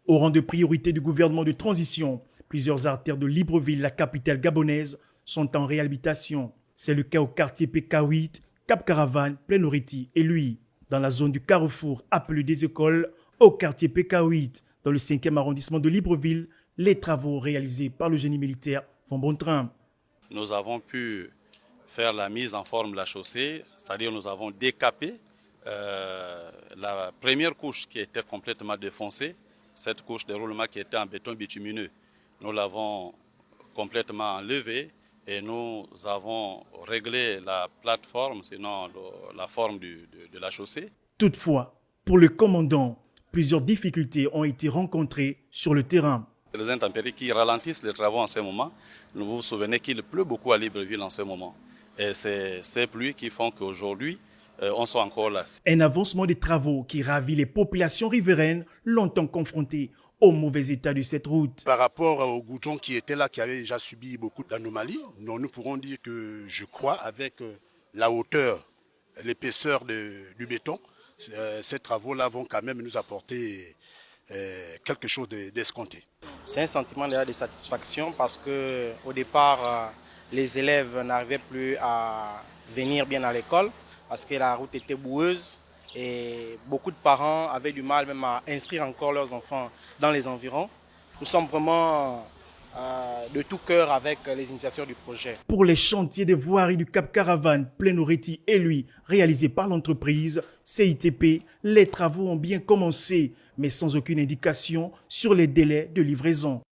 Au rang de priorité du gouvernement de transition, plusieurs artères de Libreville, la capitale gabonaise, sont en réhabilitation. C'est le cas au quartier PK8, Cap Caravane, Plénoriti et lui. Dans la zone du Carrefour, appelé des écoles, au quartier PK8, dans le 5e arrondissement de Libreville, les travaux réalisés par le génie militaire vont bon train. Nous avons pu faire la mise en forme de la chaussée, c'est-à-dire nous avons décapé la première couche qui était complètement défoncée, cette couche de roulement qui était en béton bitumineux. Nous l'avons complètement enlevée et nous avons réglé la plateforme, sinon la forme de la chaussée. Toutefois, pour le commandant, plusieurs difficultés ont été rencontrées sur le terrain. Les intempéries qui ralentissent les travaux en ce moment, vous vous souvenez qu'il pleut beaucoup à Libreville en ce moment. Et c'est ces pluies qui font qu'aujourd'hui, on soit encore là. Un avancement des travaux qui ravit les populations riveraines longtemps confrontées au mauvais état de cette route. Par rapport au goudron qui était là, qui avait déjà subi beaucoup d'anomalies, nous pourrons dire que je crois avec la hauteur, l'épaisseur du béton, ces travaux-là vont quand même nous apporter quelque chose d'escompté. C'est un sentiment de satisfaction parce qu'au départ, les élèves n'arrivaient plus à venir bien à l'école parce que la route était boueuse et beaucoup de parents avaient du mal même à inscrire encore leurs enfants dans les environs. Nous sommes vraiment de tout cœur avec les initiateurs du projet. Pour les chantiers de voirie du Cap Caravane, Plénoriti et lui, réalisés par l'entreprise CITP, les travaux ont bien commencé, mais sans aucune indication sur les délais de livraison.